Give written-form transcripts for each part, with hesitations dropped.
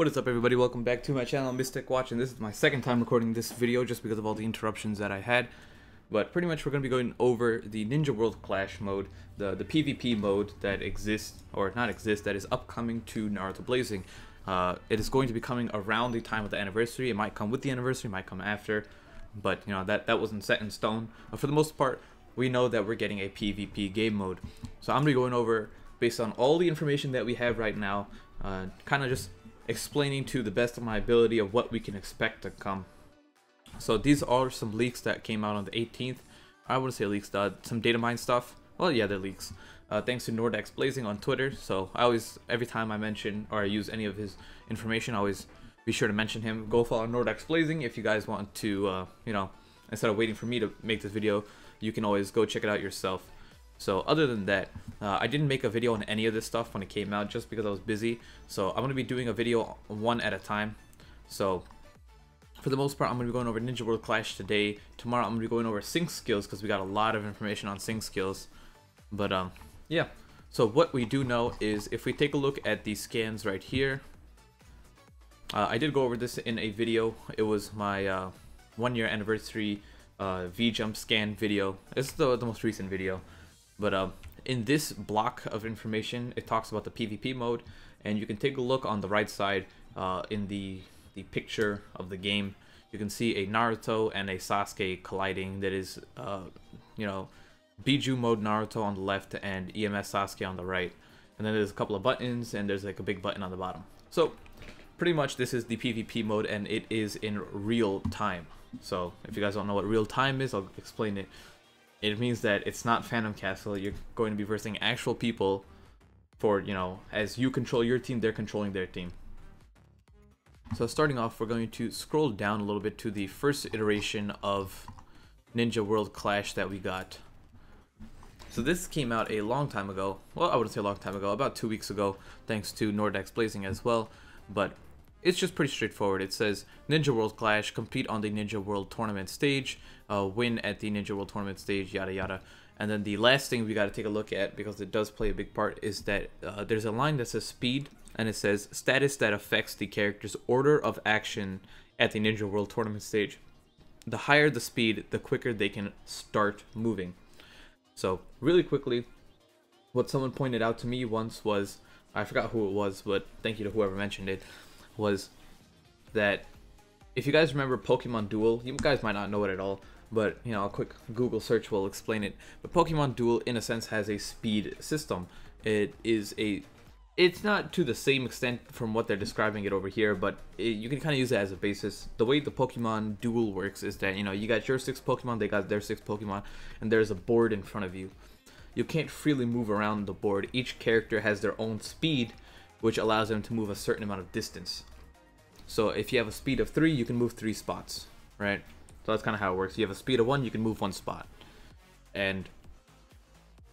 What is up, everybody? Welcome back to my channel, Mystic Watch, and this is my second time recording this video just because of all the interruptions that I had. But pretty much we're going to be going over the Ninja World Clash mode, the PvP mode that exists, or not exists, that is upcoming to Naruto Blazing. It is going to be coming around the time of the anniversary. It might come with the anniversary, it might come after, but you know, that wasn't set in stone. But for the most part, we know that we're getting a PvP game mode. So I'm going to be going over, based on all the information that we have right now, kind of just explaining to the best of my ability of what we can expect to come. So these are some leaks that came out on the 18th. I wouldn't say leaks, some data mine stuff. Well, yeah, they're leaks. Thanks to Naruto Blazing on Twitter. So I always, every time I mention or I use any of his information, I always be sure to mention him. Go follow Naruto Blazing if you guys want to, you know, instead of waiting for me to make this video, you can always go check it out yourself. So other than that, I didn't make a video on any of this stuff when it came out just because I was busy. So I'm going to be doing a video one at a time. So for the most part, I'm going to be going over Ninja World Clash today. Tomorrow I'm going to be going over sync skills because we got a lot of information on sync skills. But yeah, so what we do know is if we take a look at these scans right here, I did go over this in a video. It was my 1 year anniversary V-Jump scan video. It's the most recent video. But in this block of information, it talks about the PvP mode, and you can take a look on the right side in the picture of the game. You can see a Naruto and a Sasuke colliding. That is, you know, Biju mode Naruto on the left and EMS Sasuke on the right. And then there's a couple of buttons, and there's like a big button on the bottom. So pretty much this is the PvP mode, and it is in real time. So if you guys don't know what real time is, I'll explain it. It means that it's not Phantom Castle. You're going to be versing actual people for, you know, as you control your team, they're controlling their team. So starting off, we're going to scroll down a little bit to the first iteration of Ninja World Clash that we got. So this came out a long time ago. Well, I wouldn't say a long time ago, about 2 weeks ago, thanks to Naruto Blazing as well. But it's just pretty straightforward. It says Ninja World Clash, compete on the Ninja World Tournament stage, win at the Ninja World Tournament stage, yada yada. And then the last thing we got to take a look at, because it does play a big part, is that there's a line that says speed, and it says status that affects the character's order of action at the Ninja World Tournament stage. The higher the speed, the quicker they can start moving. So really quickly, what someone pointed out to me once was, I forgot who it was, but thank you to whoever mentioned it, was that if you guys remember Pokemon Duel, you guys might not know it at all, but you know, a quick Google search will explain it. But Pokemon Duel in a sense has a speed system. It's not to the same extent from what they're describing it over here, but you can kind of use it as a basis. The way the Pokemon Duel works is that, you know, you got your 6 Pokemon, they got their 6 Pokemon, and there's a board in front of you. You can't freely move around the board. Each character has their own speed, which allows them to move a certain amount of distance. So if you have a speed of 3, you can move 3 spots, right? So that's kind of how it works. You have a speed of 1, you can move 1 spot. And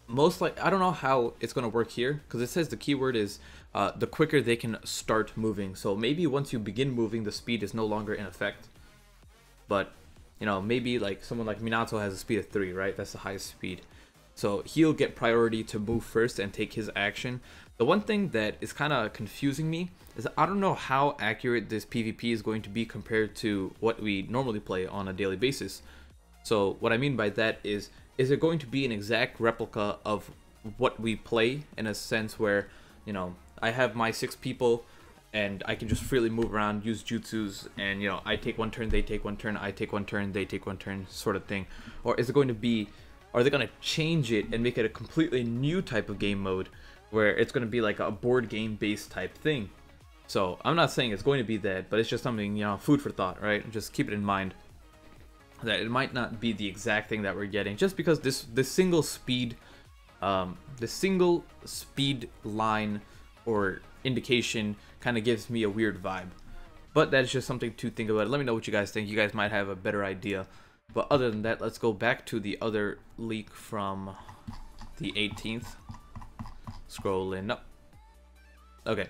most like, I don't know how it's going to work here, because it says the keyword is the quicker they can start moving. So maybe once you begin moving, the speed is no longer in effect. But, you know, maybe like someone like Minato has a speed of 3, right? That's the highest speed. So he'll get priority to move first and take his action. The one thing that is kind of confusing me is I don't know how accurate this PvP is going to be compared to what we normally play on a daily basis. So what I mean by that is it going to be an exact replica of what we play, in a sense where, you know, I have my 6 people and I can just freely move around, use jutsus, and, you know, I take 1 turn, they take 1 turn, I take 1 turn, they take 1 turn, sort of thing? Or is it going to be, are they going to change it and make it a completely new type of game mode where it's going to be like a board game based type thing? So I'm not saying it's going to be that, but it's just something, you know, food for thought, right? Just keep it in mind that it might not be the exact thing that we're getting, just because this single speed line or indication kind of gives me a weird vibe. But that's just something to think about. Let me know what you guys think. You guys might have a better idea. But other than that, let's go back to the other leak from the 18th. Scrolling up. Okay.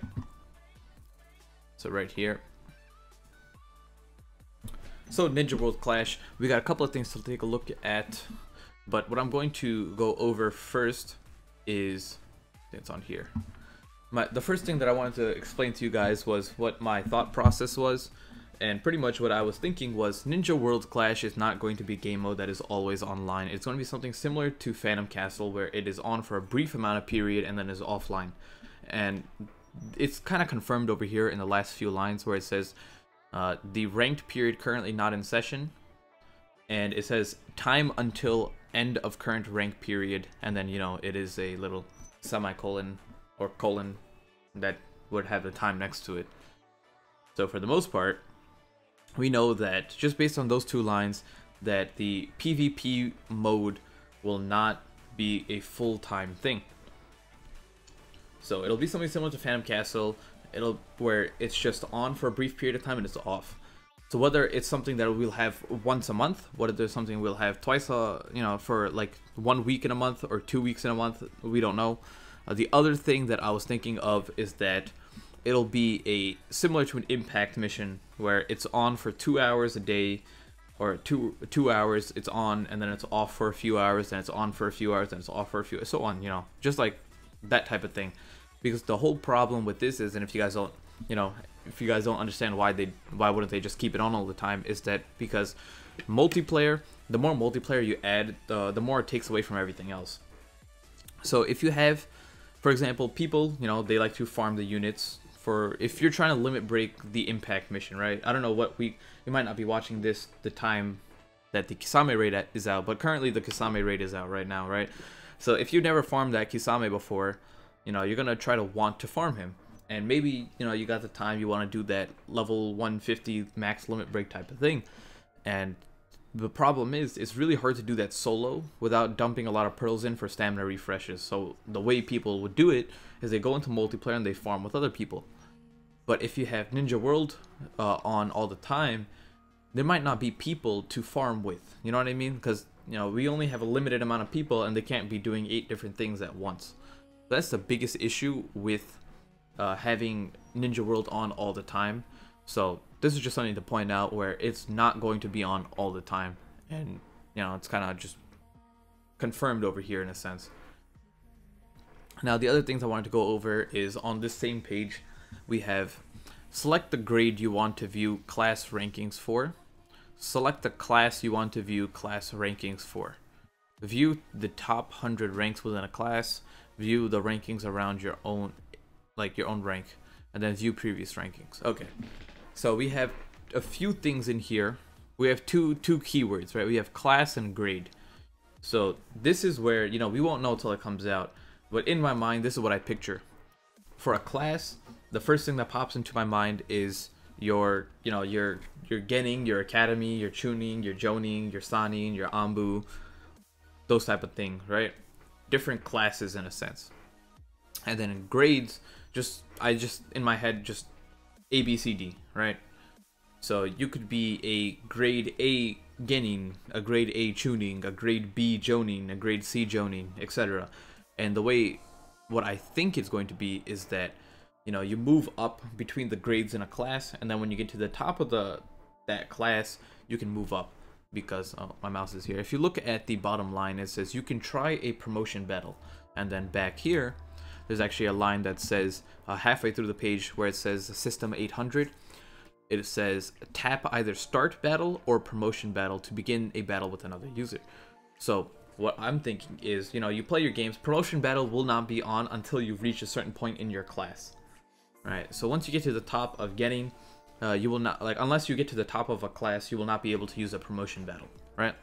So right here. So Ninja World Clash, we got a couple of things to take a look at. But what I'm going to go over first is, it's on here. The first thing that I wanted to explain to you guys was what my thought process was. And pretty much what I was thinking was Ninja World Clash is not going to be a game mode that is always online. It's going to be something similar to Phantom Castle, where it is on for a brief amount of period and then is offline. And it's kind of confirmed over here in the last few lines where it says the ranked period currently not in session. And it says time until end of current rank period. And then, you know, it is a little semicolon or colon that would have the time next to it. So for the most part, we know that just based on those two lines that the PvP mode will not be a full-time thing. So it'll be something similar to Phantom Castle, where it's just on for a brief period of time and it's off. So whether it's something that we'll have once a month, whether it's something we'll have twice for like 1 week in a month or 2 weeks in a month, we don't know. The other thing that I was thinking of is that it'll be similar to an impact mission where it's on for 2 hours a day, or two hours it's on and then it's off for a few hours, then it's on for a few hours, then it's off for a few, so on, you know, just like that type of thing. Because the whole problem with this is, and if you guys don't, you know, if you guys don't understand why wouldn't they just keep it on all the time, is that because multiplayer, the more multiplayer you add, the more it takes away from everything else. So if you have, for example, people, you know, they like to farm the units. If you're trying to limit break the impact mission, right? I don't know what week, you might not be watching this the time that the Kisame raid is out, but currently the Kisame raid is out right now, right? So if you never farmed that Kisame before, you know, you're gonna try to want to farm him, and maybe, you know, you got the time, you want to do that level 150 max limit break type of thing. And the problem is, it's really hard to do that solo without dumping a lot of pearls in for stamina refreshes. So the way people would do it is they go into multiplayer and they farm with other people. But if you have Ninja World on all the time, there might not be people to farm with. You know what I mean? Because, you know, we only have a limited amount of people and they can't be doing 8 different things at once. That's the biggest issue with having Ninja World on all the time. So this is just something to point out, where it's not going to be on all the time. And, you know, it's kind of just confirmed over here in a sense. Now, the other things I wanted to go over is on this same page, we have select the grade you want to view class rankings for. Select the class you want to view class rankings for. View the top 100 ranks within a class. View the rankings around your own, like your own rank, and then view previous rankings. Okay, so we have a few things in here. We have two keywords, right? We have class and grade. So this is where, you know, we won't know until it comes out, but in my mind, this is what I picture. For a class, the first thing that pops into my mind is your Genin, your Academy, your Chunin, your Jonin, your Sanin, your Anbu, those type of things, right? Different classes in a sense. And then in grades, in my head, just A, B, C, D, right? So you could be a grade A Genin, a grade A Chunin, a grade B Jonin, a grade C Jonin, etc. And what I think it's going to be is that, you know, you move up between the grades in a class, and then when you get to the top of that class, you can move up. Because my mouse is here. If you look at the bottom line, it says you can try a promotion battle, and then back here there's actually a line that says halfway through the page where it says system 800, it says tap either start battle or promotion battle to begin a battle with another user. So what I'm thinking is, you know, you play your games, promotion battle will not be on until you reach a certain point in your class. Right, so once you get to the top of getting, you will not, like, unless you get to the top of a class, you will not be able to use a promotion battle, right?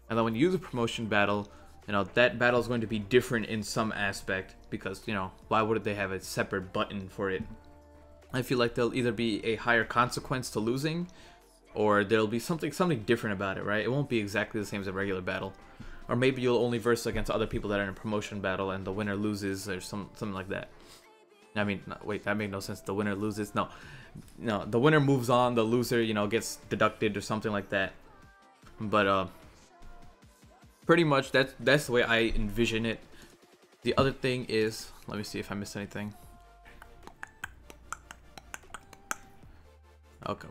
And then when you use a promotion battle, you know, that battle is going to be different in some aspect, because, you know, why would they have a separate button for it? I feel like there'll either be a higher consequence to losing, or there'll be something different about it, right? It won't be exactly the same as a regular battle. Or maybe you'll only verse against other people that are in a promotion battle and the winner loses, or something like that. I mean, no, wait, that made no sense. The winner loses. No, the winner moves on. The loser, you know, gets deducted or something like that. But pretty much that's the way I envision it. The other thing is, let me see if I missed anything. Okay.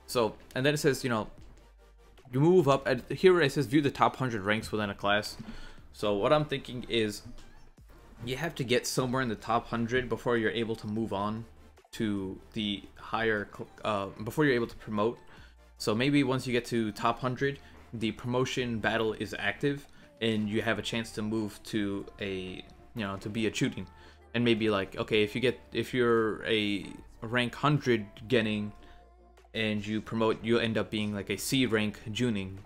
So, and then it says, you know, you move up. Here it says view the top 100 ranks within a class. So what I'm thinking is, you have to get somewhere in the top 100 before you're able to move on to the higher, before you're able to promote. So maybe once you get to top 100, the promotion battle is active, and you have a chance to move to a, to be a Chunin. And maybe like, okay, if you're a rank 100 Genin and you promote, you'll end up being like a C rank Junin,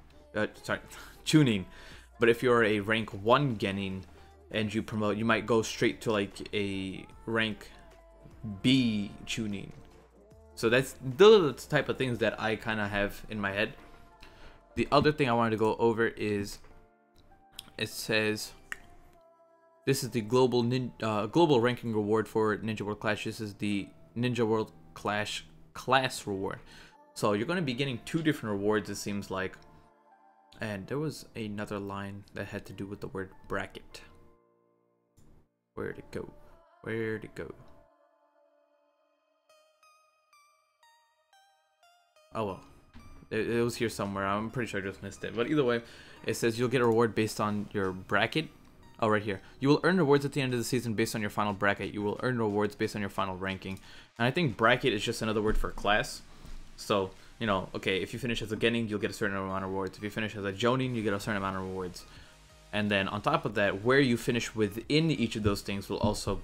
Chunin. But if you're a rank 1 Genin and you promote, you might go straight to like a rank B Chunin. So those are the type of things that I kind of have in my head. The other thing I wanted to go over is, it says this is the global ranking reward for Ninja World Clash. This is the Ninja World Clash class reward. So you're going to be getting 2 different rewards, it seems like. And there was another line that had to do with the word bracket. Where'd it go? Where'd it go? Oh well, it was here somewhere. I'm pretty sure I just missed it. But either way, it says you'll get a reward based on your bracket. Oh, right here. You will earn rewards at the end of the season based on your final bracket. You will earn rewards based on your final ranking. And I think bracket is just another word for class. So, okay, if you finish as a Genin, you'll get a certain amount of rewards. If you finish as a Jonin, you get a certain amount of rewards. And then on top of that, where you finish within each of those things will also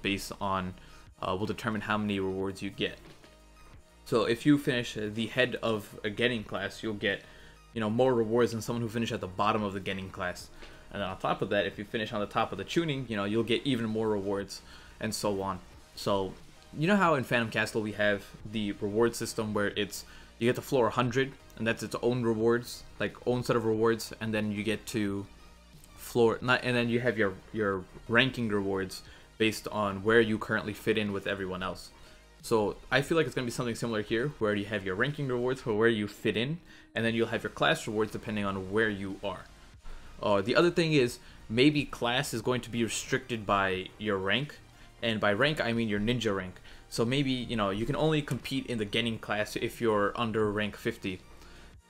will determine how many rewards you get. So if you finish the head of a Genin class, you'll get, more rewards than someone who finished at the bottom of the Genin class. And then on top of that, if you finish on the top of the Chunin, you'll get even more rewards, and so on. So, you know how in Phantom Castle we have the reward system where you get to floor 100, and that's its own rewards, like own set of rewards, and then you get to and then you have your ranking rewards based on where you currently fit in with everyone else. So I feel like it's going to be something similar here, where you have your ranking rewards for where you fit in, and then you'll have your class rewards depending on where you are. The other thing is, maybe class is going to be restricted by your rank, and by rank I mean your ninja rank. So maybe, you can only compete in the Genin class if you're under rank 50.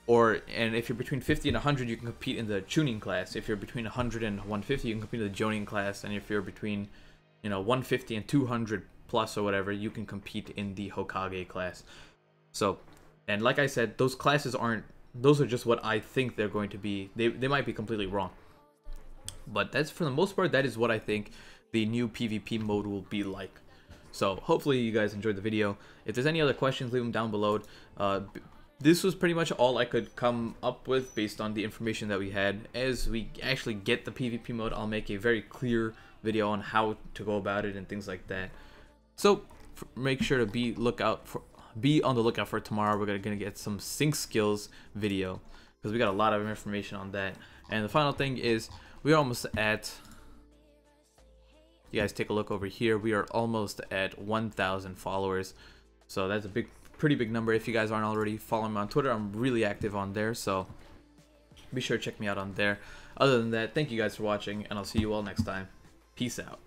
And if you're between 50 and 100, you can compete in the Chunin class. If you're between 100 and 150, you can compete in the Jonin class. And if you're between, 150 and 200 plus or whatever, you can compete in the Hokage class. So, and like I said, those classes those are just what I think they're going to be. They might be completely wrong. But that's, for the most part, that is what I think the new PvP mode will be like. So hopefully you guys enjoyed the video. If there's any other questions, leave them down below. This was pretty much all I could come up with based on the information that we had. As we actually get the PvP mode, I'll make a very clear video on how to go about it and things like that. So make sure to be on the lookout for tomorrow. We're gonna get some sync skills video, because we got a lot of information on that. And the final thing is, we're almost at, you guys take a look over here, we are almost at 1,000 followers. So that's a pretty big number. If you guys aren't already following me on Twitter, I'm really active on there, so be sure to check me out on there. Other than that, thank you guys for watching, and I'll see you all next time. Peace out.